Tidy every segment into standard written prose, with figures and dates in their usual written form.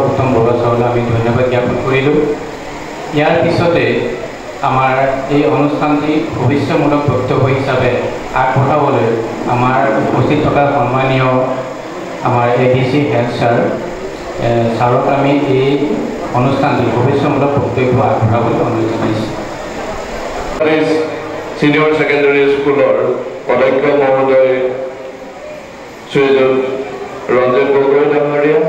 উত্তম বৰুৱা ছাৰলৈ আমি ধন্যবাদ জ্ঞাপন কৰিলোঁ। ইয়াৰ পিছতে আমাৰ এই অনুষ্ঠানটি ভৱিষ্যমূলক বক্তব্য হিচাপে আগবঢ়াবলৈ আমাৰ উপস্থিত থকা সন্মানীয় আমাৰ ABC হেড ছাৰক আমি এই অনুষ্ঠানটি ভৱিষ্যমূলক বক্তব্য আগবঢ়াবলৈ অনুৰোধ জনাইছোঁ। সিনিয়ৰ সেকেন্ডাৰী স্কুলৰ অধ্যক্ষ মহোদয় শ্ৰীযুত ৰঞ্জিত গগৈ ডাঙৰীয়া,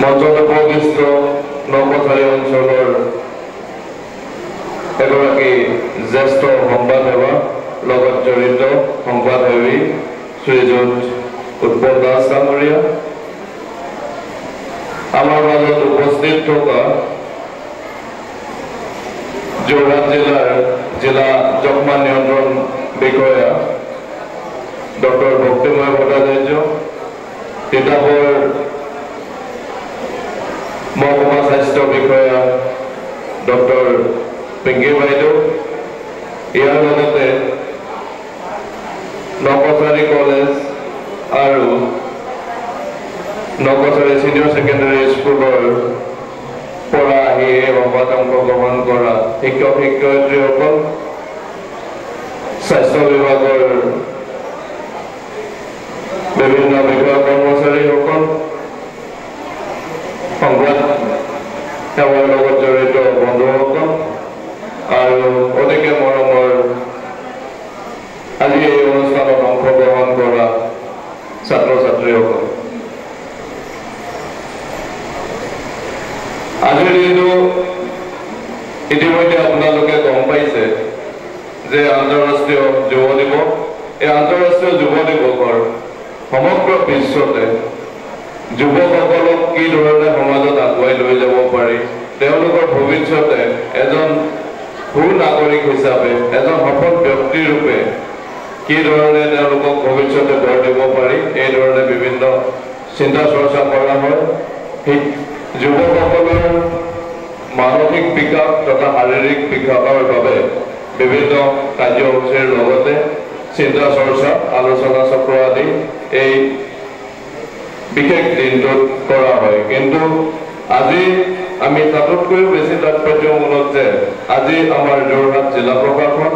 মঞ্চত উপবিষ্ট নকছাৰী অঞ্চলৰ এগৰাকী জ্যেষ্ঠ সংবাদসেৱা লগত জড়িত সংবাদসেৱী শ্ৰীযুত উৎপল দাস ডাঙৰীয়া, আমাৰ মাজত উপস্থিত থকা যোৰহাট জিলাৰ জিলা যক্ষ্মা নিয়ন্ত্ৰণ বিষয়া ডক্টৰ ভক্তিময় ভট্টাচাৰ্য, তিতাবৰ মহকুমা স্বাস্থ্য বিষয়া ডক্টৰ পিংকি বাইদেউ, ইয়াৰ লগতে নকছাৰী কলেজ আৰু নকছাৰী চিনিয়ৰ ছেকেণ্ডাৰী স্কুলৰ পৰা আহি এই সভাত অংশগ্ৰহণ কৰা শিক্ষক শিক্ষয়িত্ৰীসকল, স্বাস্থ্য বিভাগৰ বিভিন্ন বিষয়া কৰ্মচাৰীসকল, সংবাদ সেৱাৰ লগত জড়িত বন্ধুসকল আৰু অতিকে মৰমৰ আজি এই অনুষ্ঠানত অংশগ্ৰহণ কৰা ছাত্ৰ ছাত্ৰীসকল, আজিৰ দিনটো ইতিমধ্যে আপোনালোকে গম পাইছে যে আন্তঃৰাষ্ট্ৰীয় যুৱ দিৱস। এই আন্তঃৰাষ্ট্ৰীয় যুৱ দিৱসৰ সমগ্ৰ বিশ্বতে যুৱকসকলক কি ধৰণে সমাজত আগুৱাই লৈ যাব পাৰি, তেওঁলোকৰ ভৱিষ্যতে এজন সুনাগৰিক হিচাপে এজন সফল ব্যক্তি ৰূপে কি ধৰণে তেওঁলোকক ভৱিষ্যতে গঢ় দিব পাৰি, এই ধৰণে বিভিন্ন চিন্তা চৰ্চা কৰা হয়। যুৱকসকলৰ মানসিক বিকাশ তথা শাৰীৰিক বিকাশৰ বাবে বিভিন্ন কাৰ্যসূচীৰ লগতে চিন্তা চৰ্চা আলোচনা চক্ৰ আদি এই বিশেষ দিনটোত কৰা হয়। কিন্তু আজি আমি তাতোতকৈও বেছি তাৎপৰ্যমূলক যে আজি আমাৰ যোৰহাট জিলা প্ৰশাসন,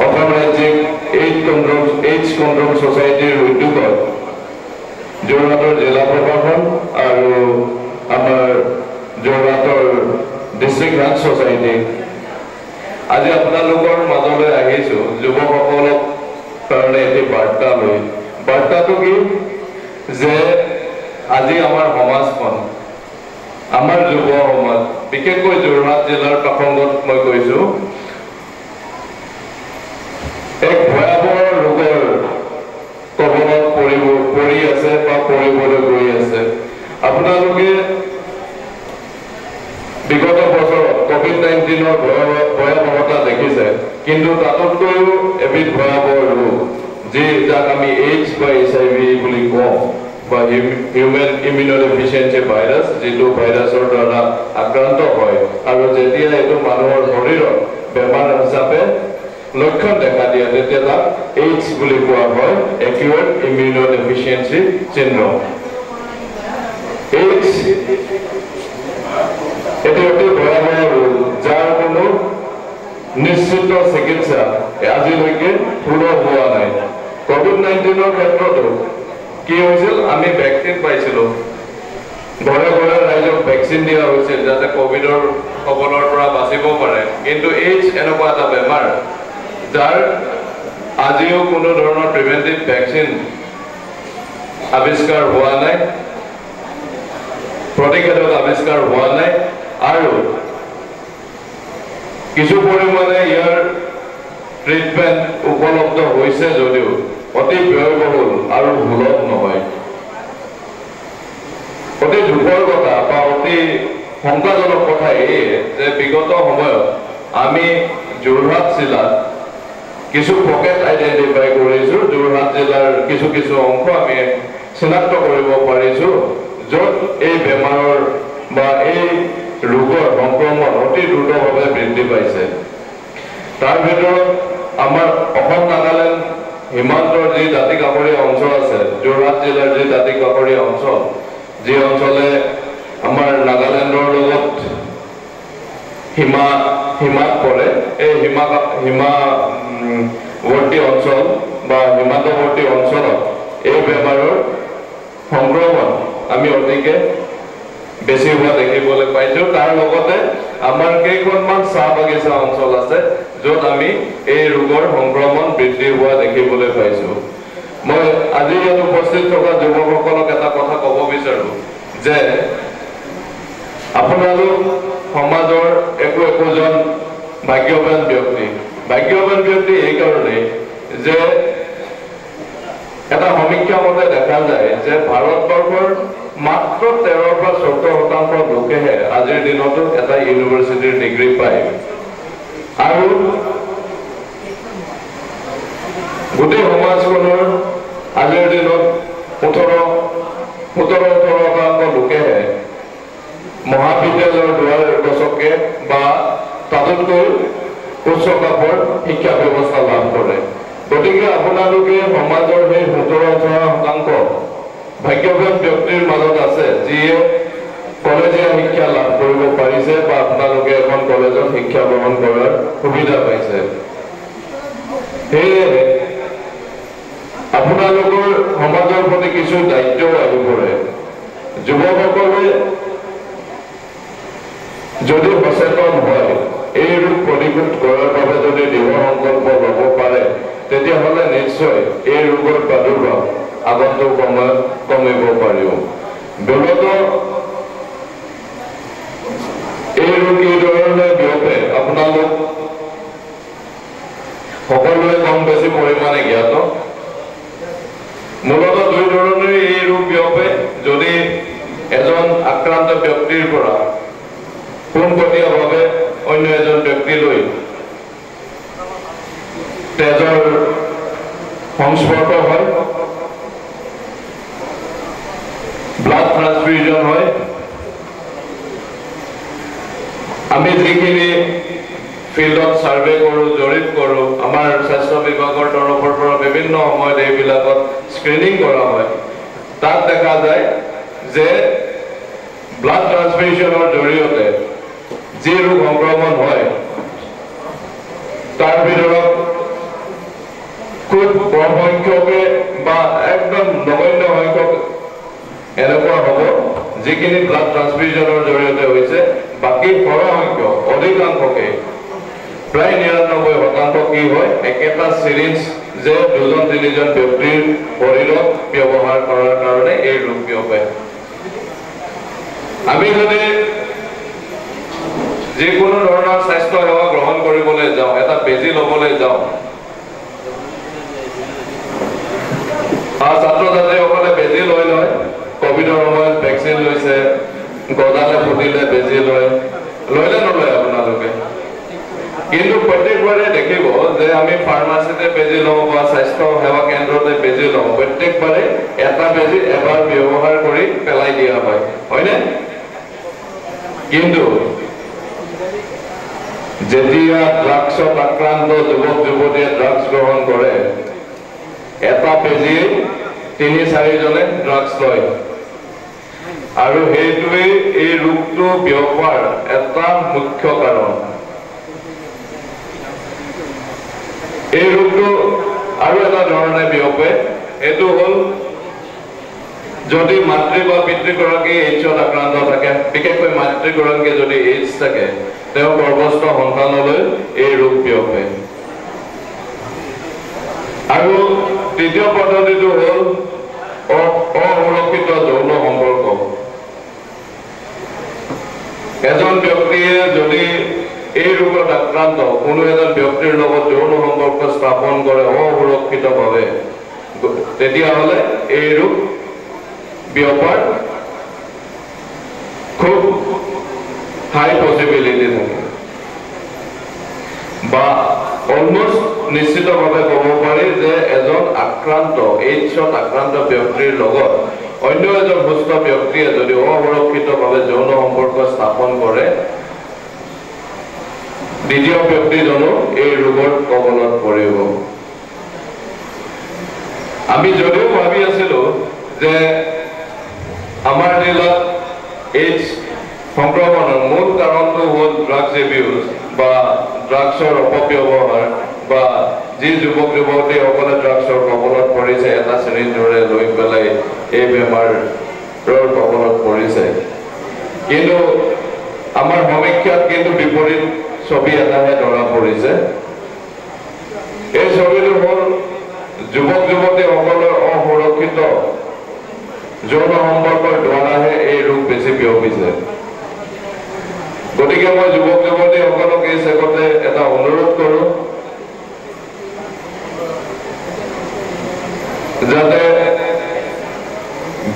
অসম ৰাজ্যিক এইডছ কণ্ট্ৰল ছ'চাইটিৰ উদ্যোগত যোৰহাটৰ জিলা প্ৰশাসন আৰু আমাৰ যোৰহাটৰ ডিষ্ট্ৰিক্ট হেল্থ ছ'চাইটি আজি আপোনালোকৰ মাজলৈ আহিছোঁ যুৱকসকলক কাৰণে এটি বাৰ্তা লৈ। বাৰ্তাটো কি যে আজি আমাৰ সমাজখন, আমাৰ যুৱ সমাজ, বিশেষকৈ যোৰহাট জিলাৰ প্ৰসংগত মই কৈছোঁ, এক ভয়াৱহ ৰোগৰ কবলত পৰি আছে বা পৰিবলৈ গৈ আছে। আপোনালোকে বিগত বছৰত COVID-19ৰ ভয়াৱহতা দেখিছে, কিন্তু তাতোতকৈও এবিধ ভয়াৱহ ৰোগ যাক আমি এইডছ বা HIV বুলি কওঁ, বা হিউমেন ইমিউন'ডেফিচিয়েঞ্চি ভাইৰাছ, যিটো ভাইৰাছৰ দ্বাৰা আক্ৰান্ত হয় আৰু যেতিয়া এইটো মানুহৰ শৰীৰত বেমাৰ হিচাপে লক্ষণ দেখা দিয়ে তেতিয়া তাক এইডছ বুলি কোৱা হয়, একিউট ইমিউন'ডেফিচিয়েঞ্চি চিনড্ৰম। এইডছ এটি অতি ভয়াৱহ ৰোগ যাৰ কোনো নিশ্চিত চিকিৎসা আজিলৈকে সুলভ হোৱা নাই। COVID-19ৰ ক্ষেত্ৰতো কি হৈছিল, আমি ভেকচিন পাইছিলোঁ, ঘৰে ঘৰে ৰাইজক ভেকচিন দিয়া হৈছিল যাতে ক'ভিডৰ কবলৰ পৰা বাচিব পাৰে। কিন্তু এইডছ এনেকুৱা এটা বেমাৰ যাৰ আজিও কোনো ধৰণৰ প্ৰিভেণ্টিভ ভেকচিন আৱিষ্কাৰ হোৱা নাই, প্ৰতিষেধক আৱিষ্কাৰ হোৱা নাই আৰু কিছু পৰিমাণে ইয়াৰ ট্ৰিটমেণ্ট উপলব্ধ হৈছে যদিও অতি ব্যয়বহুল আৰু সুলভ নহয়। অতি দুখৰ কথা বা অতি শংকাজনক কথা এই যে বিগত সময়ত আমি যোৰহাট জিলাত কিছু পকেট আইডেণ্টিফাই কৰিছোঁ, যোৰহাট জিলাৰ কিছু কিছু অংশ আমি চিনাক্ত কৰিব পাৰিছোঁ য'ত এই বেমাৰৰ বা এই ৰোগৰ সংক্ৰমণ অতি দ্ৰুতভাৱে বৃদ্ধি পাইছে। তাৰ ভিতৰত আমাৰ অসম নাগালেণ্ড সীমান্তৰ যি দাঁতি কাষৰীয়া অঞ্চল আছে, যোৰহাট জিলাৰ যি দাঁতি কাষৰীয়া অঞ্চল, যি অঞ্চলে আমাৰ নাগালেণ্ডৰ লগত সীমাত পৰে, এই সীমাৱৰ্তী অঞ্চল বা সীমান্তৱৰ্তী অঞ্চলত এই বেমাৰৰ সংক্ৰমণ আমি অতিকে বেছি হোৱা দেখিবলৈ পাইছোঁ। তাৰ লগতে আমাৰ কেইখনমান চাহ বাগিচা অঞ্চল আছে য'ত আমি এই ৰোগৰ সংক্ৰমণ বৃদ্ধি হোৱা দেখিবলৈ পাইছোঁ। মই আজি ইয়াত উপস্থিত থকা যুৱকসকলক এটা কথা ক'ব বিচাৰোঁ যে আপোনালোক সমাজৰ একোজন ভাগ্যৱান ব্যক্তি এইকাৰণেই যে এটা সমীক্ষা মতে দেখা যায় যে ভাৰতবৰ্ষৰ মাত্ৰ 13 পৰা 14% লোকেহে আজিৰ দিনতো এটা ইউনিভাৰ্চিটিৰ ডিগ্ৰী পায় আৰু গোটেই সমাজখনৰ আজিৰ দিনত 17-18% লোকেহে মহাবিদ্যালয়ৰ দুৱাৰ গছকে বা তাতোতকৈ উচ্চ খাপৰ শিক্ষা ব্যৱস্থা লাভ কৰে। গতিকে আপোনালোকে সমাজৰ সেই 17-18% ভাগ্যৱান ব্যক্তিৰ মাজত আছে যিয়ে কলেজীয়া শিক্ষা লাভ কৰিব পাৰিছে বা আপোনালোকে এখন কলেজত শিক্ষা গ্ৰহণ কৰাৰ সুবিধা পাইছে। সেয়েহে আপোনালোকৰ সমাজৰ প্ৰতি কিছু দায়িত্ব আহি পৰে। যুৱকসকলে যদি সচেতন হয়, এই ৰোগ প্ৰতিৰোধ কৰাৰ বাবে যদি দৃঢ় সংকল্প ল'ব পাৰে, তেতিয়াহ'লে নিশ্চয় এই ৰোগৰ প্ৰাদুৰ্ভাৱ আগন্তুক সময়ত কমিব পাৰিব। বিগত এই ৰোগ কি ধৰণে বিয়পে আপোনালোক সকলোৱে কম বেছি পৰিমাণে জ্ঞাত। মূলত দুই ধৰণে এই ৰোগ বিয়পে। যদি এজন আক্ৰান্ত ব্যক্তিৰ পৰা পোনপটীয়াভাৱে অন্য এজন ব্যক্তিলৈ তেজৰ সংস্পৰ্শ হয়, ব্লাড ট্ৰান্সফিউজন হয়। আমি যিখিনি ফিল্ডত সাৰ্ভে কৰোঁ, জৰীপ কৰোঁ, আমাৰ স্বাস্থ্য বিভাগৰ তৰফৰ পৰা বিভিন্ন সময়ত এইবিলাকত স্ক্ৰিনিং কৰা হয়। তাত দেখা যায় যে ব্লাড ট্ৰান্সফিউজনৰ জৰিয়তে যি ৰোগ সংক্ৰমণ হয় তাৰ ভিতৰত খুব কম সংখ্যকে বা একদম নগণ্য সংখ্যক এনেকুৱা হ'ব যিখিনি ব্লাড ট্ৰান্সফিউজনৰ জৰিয়তে হৈছে। বাকী সৰহসংখ্যক অধিকাংশকে প্ৰায় 99% কি হয়, একেটা চিৰিঞ্জ যে 2-3জন ব্যক্তিৰ শৰীৰত ব্যৱহাৰ কৰাৰ কাৰণে এই ৰোগ বিয়পে। আমি যদি যিকোনো ধৰণৰ স্বাস্থ্য সেৱা গ্ৰহণ কৰিবলৈ যাওঁ, এটা বেজী ল'বলৈ যাওঁ, ছাত্ৰ-ছাত্ৰীসকলে বেজী লৈ লয়। কভিডৰ সময়ত ভেকচিন লৈছে, গজালে ফুটিলে বেজী লয়, লৈলে নলয় আপোনালোকে? কিন্তু প্ৰত্যেকবাৰে দেখিব যে আমি ফাৰ্মাচীতে বেজী লওঁ বা স্বাস্থ্য সেৱা কেন্দ্ৰতে বেজী লওঁ, প্ৰত্যেকবাৰে এটা বেজী এবাৰ ব্যৱহাৰ কৰি পেলাই দিয়া হয়, হয়নে? কিন্তু যেতিয়া ড্ৰাগছত আক্ৰান্ত যুৱক যুৱতীয়ে ড্ৰাগছ গ্ৰহণ কৰে, এটা বেজী 3-4জনে ড্ৰাগছ লয় আৰু সেইটোৱেই এই ৰোগটো বিয়পাৰ এটা মুখ্য কাৰণ। এই ৰোগটো আৰু এটা ধৰণে বিয়পে। এইটো হ'ল যদি মাতৃ বা পিতৃগৰাকী এইডছত আক্ৰান্ত থাকে, বিশেষকৈ মাতৃগৰাকী যদি এইডছ থাকে, তেওঁ গৰ্ভস্থ সন্তানলৈ এই ৰোগ বিয়পে। আৰু তৃতীয় পদ্ধতিটো হ'ল অসুৰক্ষিত যৌন সম্পৰ্ক। এজন ব্যক্তিয়ে যদি এই ৰোগত আক্ৰান্ত কোনো এজন ব্যক্তিৰ লগত যৌন সম্পৰ্ক স্থাপন কৰে অসুৰক্ষিতভাৱে, তেতিয়াহ'লে এই ৰোগ বিয়পাৰ খুব হাই পসিবিলিটি থাকে বা অলমোস্ট নিশ্চিতভাৱে ক'ব পাৰি যে এজন আক্ৰান্ত এইডছত আক্ৰান্ত ব্যক্তিৰ লগত অন্য এজন সুস্থ ব্যক্তিয়ে যদি অসুৰক্ষিতভাৱে যৌন সম্পৰ্ক স্থাপন কৰে, দ্বিতীয় ব্যক্তিজনো এই ৰোগৰ কবলত পৰিব। আমি যদিও ভাবি আছিলো যে আমাৰ জিলাত এইডছ সংক্ৰমণৰ মূল কাৰণটো হ'ল ড্ৰাগছ এবিউজ বা ড্ৰাগছৰ অপব্যৱহাৰ বা যি যুৱক যুৱতীসকলে ড্ৰাগছৰ কবলত পৰিছে এটা শ্ৰেণীৰ দৰে লৈ পেলাই এই বেমাৰৰ কবলত পৰিছে কিন্তু আমাৰ সমীক্ষাত কিন্তু বিপৰীত ছবি এটাহে ধৰা পৰিছে এই ছবিটো হ'ল যুৱক যুৱতীসকলৰ অসুৰক্ষিত যৌন সম্পৰ্কৰ দ্বাৰাহে এই ৰোগ বেছি বিয়পিছে গতিকে মই যুৱক যুৱতীসকলক এই চেগতে এটা অনুৰোধ কৰোঁ যাতে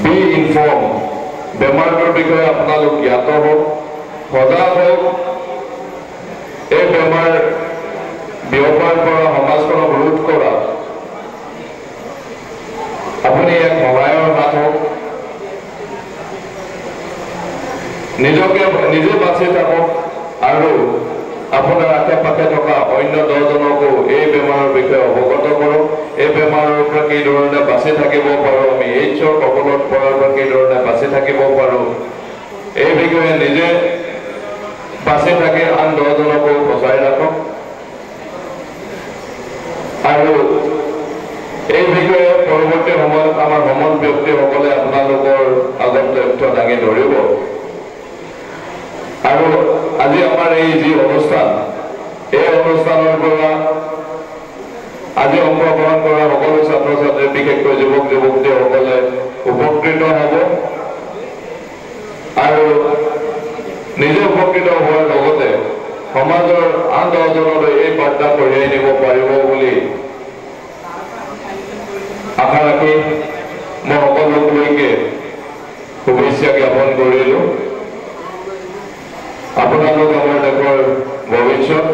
বি ইনফৰ্ম বেমাৰটোৰ বিষয়ে আপোনালোক জ্ঞাত হওক সজাগ হওক এই বেমাৰ বিয়পাৰ পৰা সমাজখনক ৰোধ কৰা আপুনি এক সহায়ৰ হাত হওক নিজে বাচি থাকক আৰু আপোনাৰ আশে পাশে থকা অন্য 10 জনকো এই বেমাৰৰ বিষয়ে অৱগত কৰক এই বেমাৰৰ পৰা কি ধৰণে বাচি থাকিব পাৰোঁ আমি এইডছৰ কবলত পৰাৰ পৰা কি ধৰণে বাচি থাকিব পাৰোঁ এই বিষয়ে নিজে বাচি থাকি আন 10 জনকো বচাই ৰাখক আৰু এই বিষয়ে পৰৱৰ্তী সময়ত আমাৰ সমল ব্যক্তিসকলে আপোনালোকৰ আগত তথ্য দাঙি ধৰিব আৰু আজি আমাৰ এই যি অনুষ্ঠান এই অনুষ্ঠানৰ পৰা আজি অংশগ্ৰহণ কৰা সকলো ছাত্ৰ ছাত্ৰী বিশেষকৈ যুৱক যুৱতীসকলে উপকৃত হ'ব আৰু নিজে উপকৃত হোৱাৰ লগতে সমাজৰ আন 10 জনলৈ এই বাৰ্তা কঢ়িয়াই নিব পাৰিব বুলি আশা ৰাখি মই সকলোলৈকে শুভেচ্ছা জ্ঞাপন কৰিলোঁ আপোনালোক আমাৰ দেশৰ ভৱিষ্যত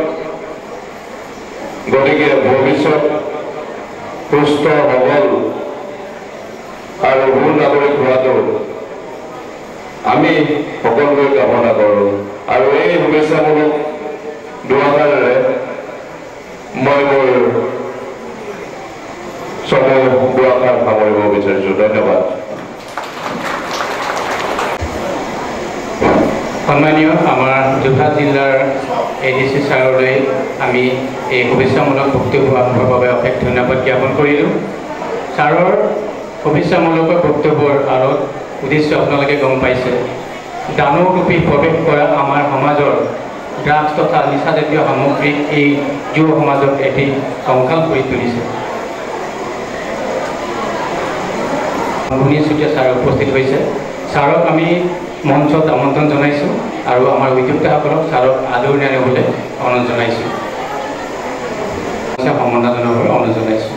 গতিকে ভৱিষ্যত সুস্থ সবল আৰু সু নাগৰিক হোৱাটো আমি সকলোৱে কামনা কৰোঁ আৰু এই শুভেচ্ছামূলক দুআষাৰেৰে মই মোৰ সমূহ দুআষাৰ সামৰিব বিচাৰিছোঁ ধন্যবাদ সন্মানীয় আমাৰ যোৰহাট জিলাৰ ADC ছাৰলৈ আমি এই শুভেচ্ছামূলক বক্তব্য আগবঢ়োৱাৰ বাবে অশেষ ধন্যবাদ জ্ঞাপন কৰিলোঁ ছাৰৰ শুভেচ্ছামূলক বক্তব্যৰ আঁৰত উদ্দেশ্য আপোনালোকে গম পাইছে দানৱ ৰূপী প্ৰৱেশ কৰা আমাৰ সমাজৰ ড্ৰাগছ তথা নিচাজাতীয় সামগ্ৰীক এই যুৱ সমাজক এটি কংকাল কৰি তুলিছে চুতীয়া ছাৰ উপস্থিত হৈছে ছাৰক আমি মঞ্চত আমন্ত্ৰণ জনাইছোঁ আৰু আমাৰ উদ্যোক্তাসকলক ছাৰক আদৰণি আনিবলৈ অনুৰোধ জনাইছোঁ সম্বৰ্ধনা জনাবলৈ অনুৰোধ জনাইছোঁ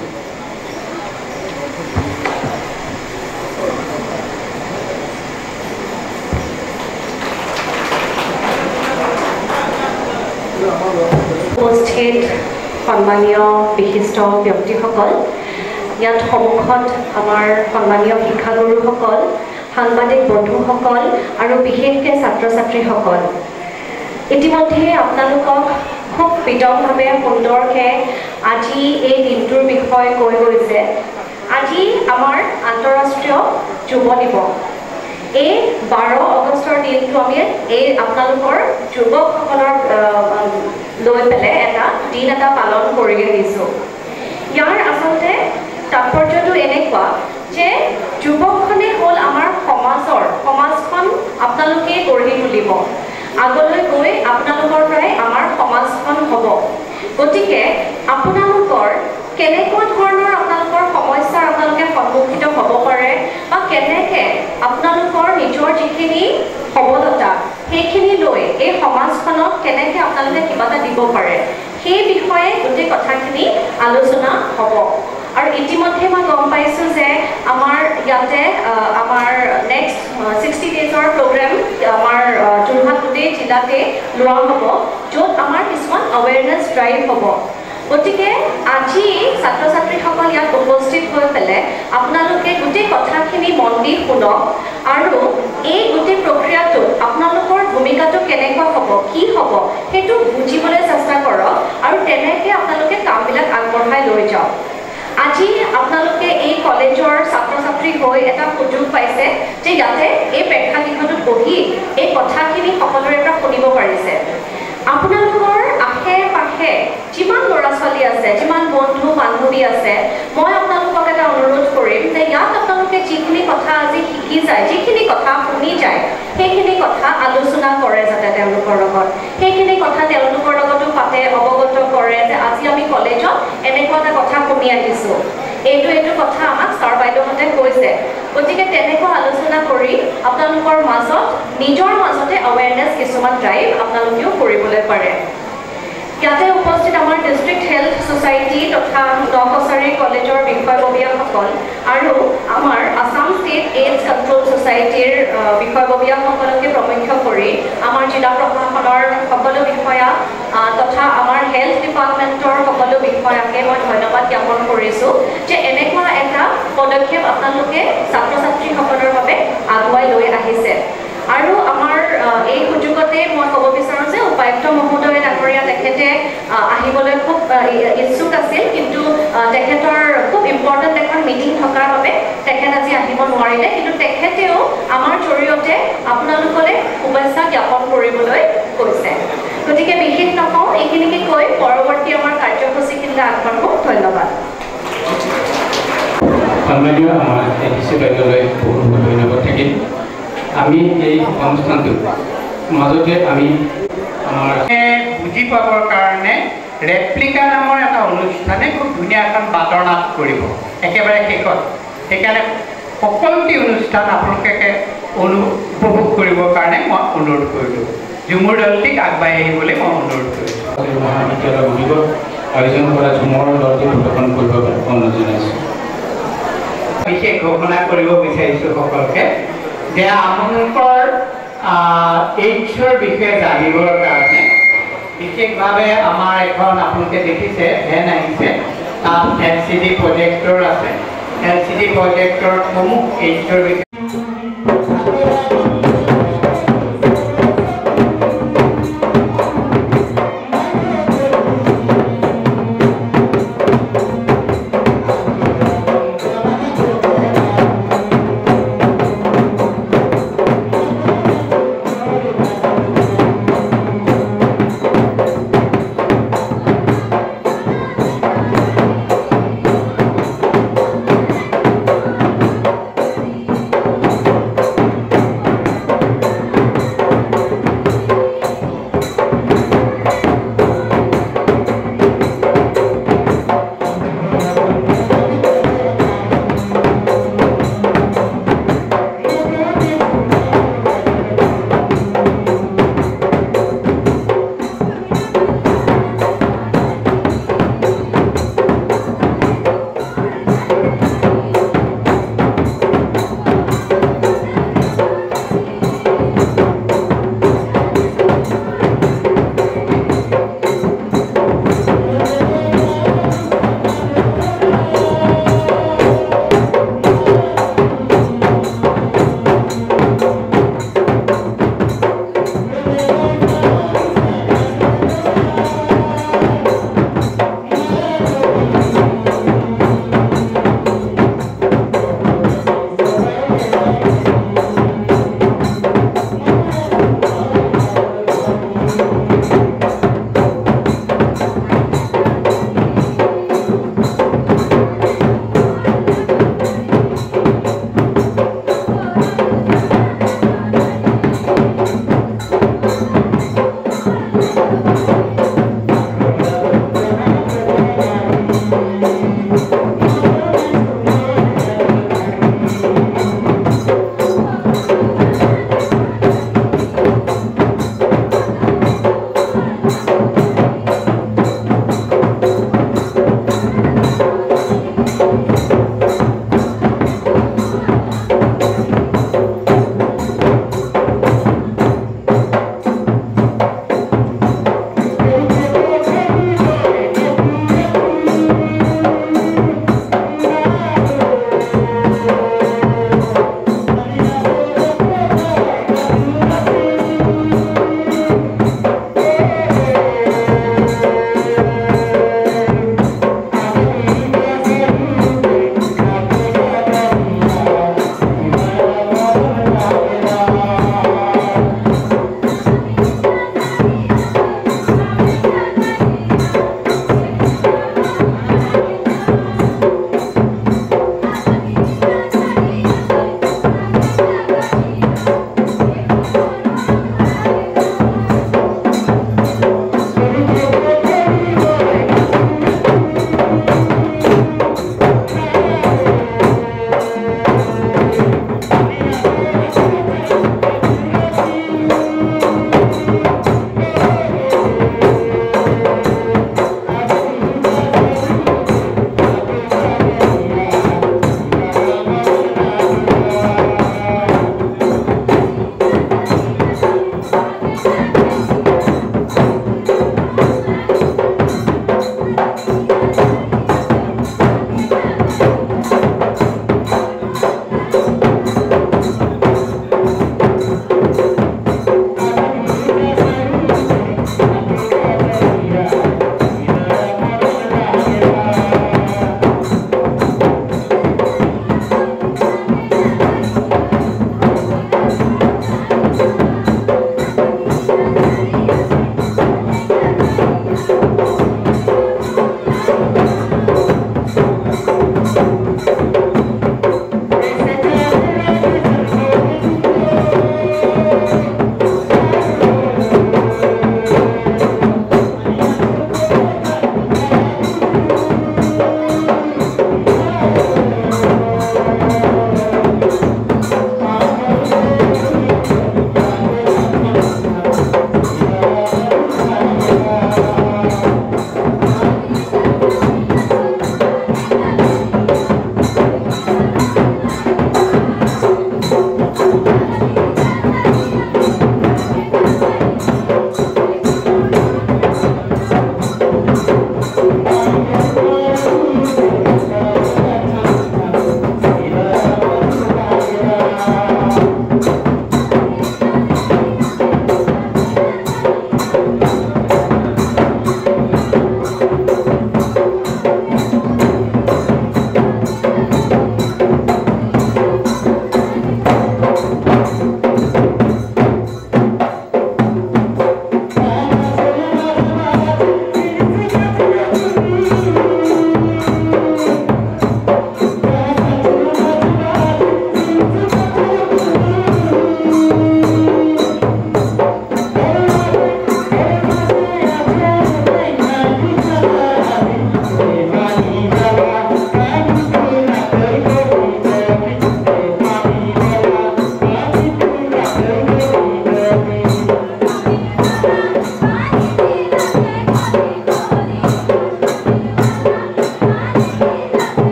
উপস্থিত সন্মানীয় বিশিষ্ট ব্যক্তিসকল ইয়াত সন্মুখত আমাৰ সন্মানীয় শিক্ষাগুৰুসকল সাংবাদিক বন্ধুসকল আৰু বিশেষকৈ ছাত্ৰ ছাত্ৰীসকল ইতিমধ্যে আপোনালোকক খুব বিতংভাৱে সুন্দৰকৈ আজি এই দিনটোৰ বিষয়ে কৈ গৈছে আজি আমাৰ আন্তঃৰাষ্ট্ৰীয় যুৱ দিৱস এই 12 আগষ্টৰ দিনটো আমি এই আপোনালোকৰ যুৱকসকলৰ লৈ পেলাই এটা দিন এটা পালন কৰি আহিছোঁ ইয়াৰ আচলতে তাৎপৰ্যটো এনেকুৱা যে যুৱকখনে হ'ল আমাৰ সমাজখন আপোনালোকে গঢ়ি তুলিব আগলৈ গৈ আপোনালোকৰ পৰাই আমাৰ সমাজখন হ'ব গতিকে আপোনালোকৰ কেনেকুৱা ধৰণৰ আপোনালোকৰ সমস্যাৰ আপোনালোকে সন্মুখীন হ'ব পাৰে বা কেনেকৈ আপোনালোকৰ নিজৰ যিখিনি সবলতা সেইখিনি লৈ এই সমাজখনক কেনেকৈ আপোনালোকে কিবা এটা দিব পাৰে সেই বিষয়ে গোটেই কথাখিনি আলোচনা হ'ব আৰু ইতিমধ্যে মই গম পাইছোঁ যে আমাৰ ইয়াতে আমাৰ নেক্সট 60 ডেজৰ প্ৰগ্ৰেম আমাৰ যোৰহাট গোটেই জিলাতে লোৱা হ'ব য'ত আমাৰ কিছুমান আৱেৰনেছ ড্ৰাইভ হ'ব গতিকে আজি ছাত্ৰ ছাত্ৰীসকল ইয়াত উপস্থিত হৈ পেলাই আপোনালোকে গোটেই কথাখিনি মন দি শুনক আৰু এই গোটেই প্ৰক্ৰিয়াটোত আপোনালোকৰ ভূমিকাটো কেনেকুৱা হ'ব কি হ'ব সেইটো বুজিবলৈ চেষ্টা কৰক আৰু তেনেকৈ আপোনালোকে কামবিলাক আগবঢ়াই লৈ যাওক আজি আজি আপোনালোকে এই কলেজৰ ছাত্ৰ ছাত্ৰী হৈ এটা সুযোগ পাইছে যে ইয়াতে এই প্ৰেক্ষাগৃহটোত বহি এই কথাখিনি সকলোৰে পৰা শুনিব পাৰিছে আপোনালোকৰ আশে পাশে যিমান ল'ৰা ছোৱালী আছে যিমান বন্ধু বান্ধৱী আছে মই আপোনালোকক এটা অনুৰোধ কৰিম যে ইয়াত আপোনালোকে যিখিনি কথা আজি শিকি যায় যিখিনি কথা শুনি যায় সেইখিনি কথা আলোচনা কৰে যাতে তেওঁলোকৰ লগত সেইখিনি কথা তেওঁলোকৰ লগতো পাতে অৱগত কৰে যে আজি আমি কলেজত এনেকুৱা এটা কথা শুনি আহিছোঁ এইটো কথা আমাক ছাৰ বাইদেউহঁতে কৈছে গতিকে তেনেকুৱা আলোচনা কৰি আপোনালোকৰ মাজত নিজৰ মাজতে এৱেৰনেছ কিছুমান ড্ৰাইভ আপোনালোকেও কৰিবলৈ পাৰে ইয়াতে উপস্থিত আমাৰ ডিষ্ট্ৰিক্ট হেল্থ ছ'চাইটি তথা নকছাৰী কলেজৰ বিষয়ববীয়াসকল আৰু আমাৰ আসাম ষ্টেট এইডছ কণ্ট্ৰল ছ'চাইটিৰ বিষয়ববীয়াসকলকে প্ৰমুখ্য কৰি আমাৰ জিলা প্ৰশাসনৰ সকলো বিষয়া তথা আমাৰ হেল্থ ডিপাৰ্টমেণ্টৰ সকলো বিষয়াকে মই ধন্যবাদ জ্ঞাপন কৰিছোঁ যে এনেকুৱা এটা পদক্ষেপ আপোনালোকে ছাত্ৰ ছাত্ৰীসকলৰ বাবে আগুৱাই লৈ আহিছে আৰু আমাৰ এই সুযোগতে মই ক'ব বিচাৰোঁ যে উপায়ুক্ত মহোদয় ডাঙৰীয়া তেখেতে আহিবলৈ খুব ইচ্ছুক আছিল কিন্তু তেখেতৰ খুব ইম্পৰ্টেণ্ট এখন মিটিং থকাৰ বাবে তেখেত আজি আহিব নোৱাৰিলে কিন্তু তেখেতেও আমাৰ জৰিয়তে আপোনালোকলৈ শুভেচ্ছা জ্ঞাপন কৰিবলৈ কৈছে গতিকে বিশেষ নকওঁ এইখিনিকে কৈ পৰৱৰ্তী আমাৰ কাৰ্যসূচীখিনিলৈ আগবাঢ়ো ধন্যবাদ সন্মানীয় আমাৰ এডিচি বাইদেউলৈ বহুত বহুত ধন্যবাদ থাকিল আমি এই অনুষ্ঠানটো মাজতে আমি আমাৰ বুজি পাবৰ কাৰণে ৰেপ্লিকা নামৰ এটা অনুষ্ঠানে খুব ধুনীয়া এখন বাতৰনাট কৰিব একেবাৰে শেষত সেইকাৰণে সকলোটি অনুষ্ঠান আপোনালোকে উপভোগ কৰিবৰ কাৰণে মই অনুৰোধ কৰিলোঁ ঝুমুৰ দলটিক আগবাঢ়ি আহিবলৈ মই অনুৰোধ কৰিছোঁ মহাবিদ্যালয় অভিভাৱক আয়োজন কৰা ঝুমৰ দলটি প্ৰদৰ্শন কৰিব অনুৰোধ জনাইছোঁ বিশেষ ঘোষণা কৰিব বিচাৰিছোঁ সকলোকে যে আপোনালোকৰ এইডছৰ বিষয়ে জানিবৰ কাৰণে বিশেষভাৱে আমাৰ এখন আপোনালোকে দেখিছে ভেন আহিছে তাত LCD প্ৰজেক্টৰ আছে LCD প্ৰজেক্টৰত সমূহ এইডছৰ বিষয়ে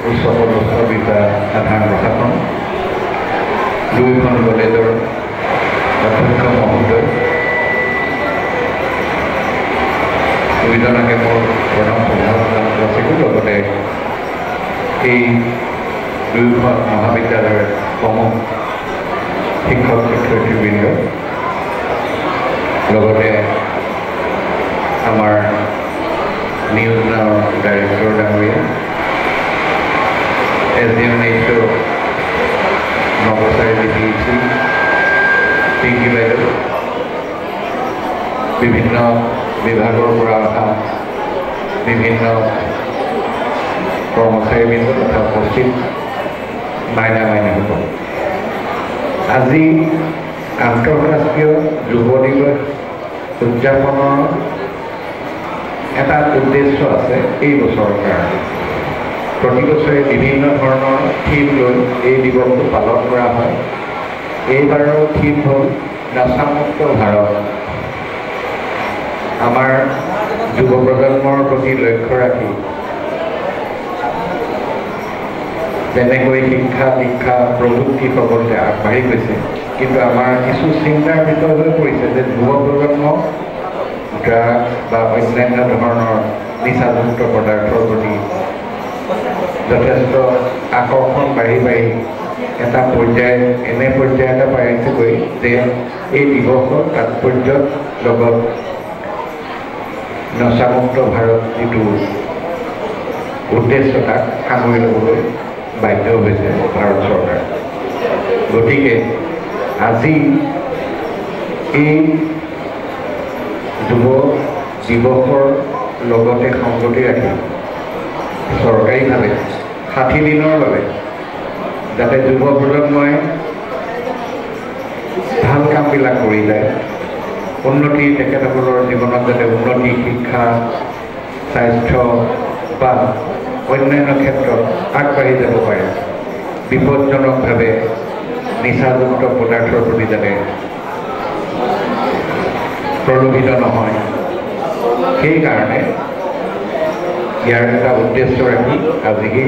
উচ্চ পদস্থ বিষয়া সাধাৰণ প্ৰশাসন, দুয়োখন কলেজৰ অধ্যক্ষ মহোদয়, দুইজনকে মোৰ প্ৰণাম সম্ভাৱনা আছিলোঁ। লগতে এই দুয়োখন মহাবিদ্যালয়ৰ সমূহ শিক্ষক শিক্ষয়িত্ৰীবৃন্দ, লগতে আমাৰ নিউজৰ ডাইৰেক্টৰ ডাঙৰীয়া, SDM নৱচাৰিআলি PEC, পিংকি বাইদেউ, বিভিন্ন বিভাগৰ পৰা অহা বিভিন্ন কৰ্মচাৰীবৃন্দ তথা উপস্থিত মাইনাসকল, আজি আন্তঃৰাষ্ট্ৰীয় যুৱ দিৱস উদযাপনৰ এটা উদ্দেশ্য আছে। এই বছৰৰ কাৰণে প্ৰতি বছৰে বিভিন্ন ধৰণৰ থিম লৈ এই দিৱসটো পালন কৰা হয়। এইবাৰৰ থিম হ'ল নচামুক্ত ভাৰত। আমাৰ যুৱ প্ৰজন্মৰ প্ৰতি লক্ষ্য ৰাখি যেনেকৈ শিক্ষা দীক্ষা প্ৰযুক্তি প্ৰবলতে আগবাঢ়ি গৈছে, কিন্তু আমাৰ কিছু চিন্তাৰ ভিতৰত হৈ পৰিছে যে যুৱ প্ৰজন্ম ড্ৰাগছ বা অন্যান্য ধৰণৰ নিচাযুক্ত পদাৰ্থৰ প্ৰতি যথেষ্ট আকৰ্ষণ বাঢ়ি এটা পৰ্যায় এনে পৰ্যায় এটা পাইছেগৈ যে এই দিৱসৰ তাৎপৰ্যৰ লগত নচামুক্ত ভাৰত যিটো উদ্দেশ্য তাক সামৰি ল'বলৈ বাধ্য হৈছে ভাৰত চৰকাৰ। গতিকে আজি এই যুৱ দিৱসৰ লগতে সংগতি ৰাখি চৰকাৰীভাৱে 60 দিনৰ বাবে যাতে যুৱ প্ৰজন্মই ভাল কামবিলাক কৰি যায়, উন্নতি তেখেতসকলৰ জীৱনত যাতে উন্নতি শিক্ষা স্বাস্থ্য বা অন্যান্য ক্ষেত্ৰত আগবাঢ়ি যাব পাৰে, বিপদজনকভাৱে নিচাযুক্ত পদাৰ্থৰ প্ৰতি যাতে প্ৰলোভিত নহয়, সেইকাৰণে ইয়াৰ এটা উদ্দেশ্য ৰাখি আজি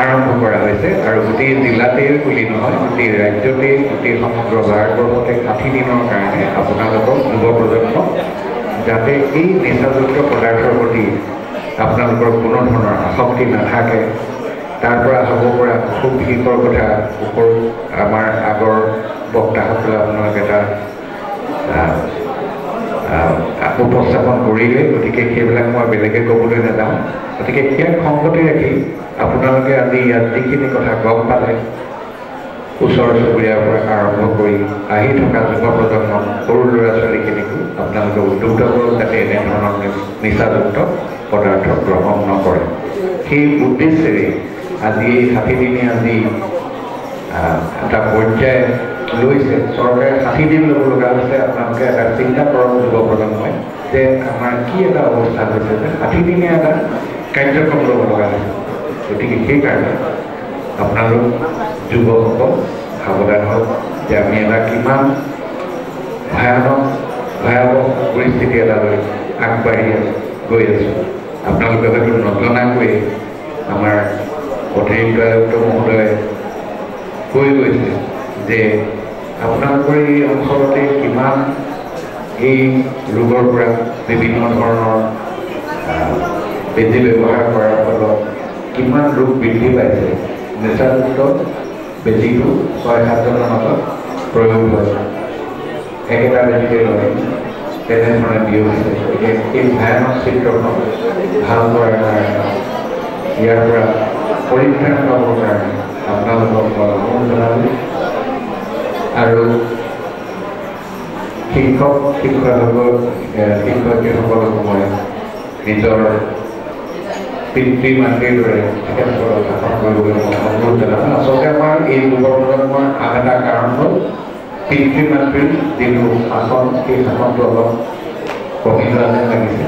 আৰম্ভ কৰা হৈছে। আৰু গোটেই জিলাতেই বুলি নহয়, গোটেই ৰাজ্যতেই, গোটেই সমগ্ৰ ভাৰতবৰ্ষতে 60 দিনৰ কাৰণে আপোনালোকক যুৱ প্ৰজন্মক যাতে এই নিচাযুক্ত পদাৰ্থৰ প্ৰতি আপোনালোকৰ কোনো ধৰণৰ আসক্তি নাথাকে, তাৰ পৰা হ'ব পৰা খুব শিকৰ কথা ওপৰত আমাৰ আগৰ বক্তাসকলে আপোনালোক এটা উপস্থাপন কৰিলে। গতিকে সেইবিলাক মই বেলেগে ক'বলৈ নাযাওঁ। গতিকে ইয়াক সংগতি ৰাখি আপোনালোকে আজি ইয়াত যিখিনি কথা গম পালে, ওচৰ চুবুৰীয়াৰ পৰা আৰম্ভ কৰি আহি থকা যুৱ প্ৰজন্ম সৰু ল'ৰা ছোৱালীখিনিকো আপোনালোকে উদ্যুক্ত কৰক যাতে এনেধৰণৰ নিচাযুক্ত পদাৰ্থ গ্ৰহণ নকৰে। সেই উদ্দেশ্যেৰে আজি এই 60 দিনে আজি এটা পৰ্যায় লৈছে চৰকাৰে। 60 দিন ল'ব লগা হৈছে। আপোনালোকে এটা চিন্তা কৰক যুৱ প্ৰজন্মই যে আমাৰ কি এটা অৱস্থা হৈছে যে 60 দিনে এটা কাৰ্যক্ৰম ল'ব লগা হৈছে। গতিকে সেইকাৰণে আপোনালোক যুৱকসকল সাৱধান হওক যে আমি এটা কিমান ভয়াৱহ পৰিস্থিতি এটালৈ আগবাঢ়ি গৈ আছোঁ। আপোনালোকে হয়তো নজনাকৈ আমাৰ অতিৰিক্ত আয়ুক্ত মহোদয়ে কৈ গৈছে যে আপোনালোকৰ এই অঞ্চলতে কিমান এই ৰোগৰ পৰা বিভিন্ন ধৰণৰ বেজী ব্যৱহাৰ কৰাৰ ফলত কিমান ৰোগ বৃদ্ধি পাইছে। নিচাযুক্ত বেজীটো 6-7 জনৰ মাজত প্ৰয়োগ হয়, একেটা বেজীতে লয়, তেনেধৰণে বিয়পিছে। গতিকে এই ভয়ানক চিত্ৰখন ভাল কৰাৰ কাৰণে, ইয়াৰ পৰা পৰিত্ৰাণ পাবৰ কাৰণে আপোনালোকক মই অনুৰোধ জনালোঁ। আৰু শিক্ষয়িত্ৰীসকলক মই নিজৰ পিতৃ মাতৃৰ দৰে তেখেতসকলক শাসন কৰিবলৈ মই অনুৰোধ জনালোঁ। আচলতে আমাৰ এই যুৱ প্ৰজন্মৰ আন এটা কাৰণ হ'ল পিতৃ মাতৃৰ যিটো শাসন, সেই শাসনটো অলপ কমি যোৱা যেন লাগিছে।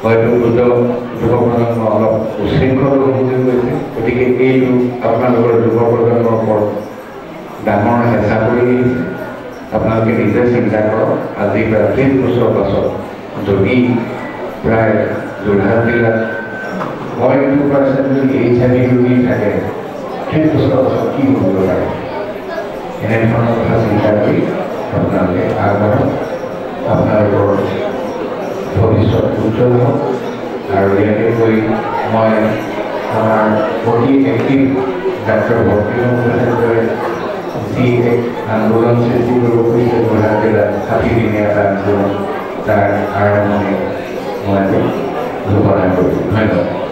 হয়তো যুৱ প্ৰজন্ম অলপ উশৃংখল হৈ গৈছে। গতিকে এইটো আপোনালোকৰ যুৱ প্ৰজন্মৰ ওপৰত ডাঙৰ হেঁচা কৰি আহিছে। আপোনালোকে নিজে চিন্তা কৰক, আজি প্ৰায় 30 বছৰ পাছত যদি প্ৰায় যোৰহাট জিলাত 1% যদি HIV ৰোগী থাকে সেই বছৰ কি হ'ব পাৰে এনেধৰণৰ কথা চিন্তা কৰি আপোনালোকে আগবাঢ়ক আপোনালোকৰ ভৱিষ্যত উজ্জ্বল হওক আৰু ইয়াকে কৈ মই আমাৰ অতি এক্টিভ ডাক্তৰ ভক্তিমূলভাৱে যি এক আন্দোলন সৃষ্টি কৰিব খুজিছে যোৰহাট জিলাত 60 দিনীয়া এটা আন্দোলন তাৰ আৰম্ভণি মই ঘোষণা কৰিছোঁ ধন্যবাদ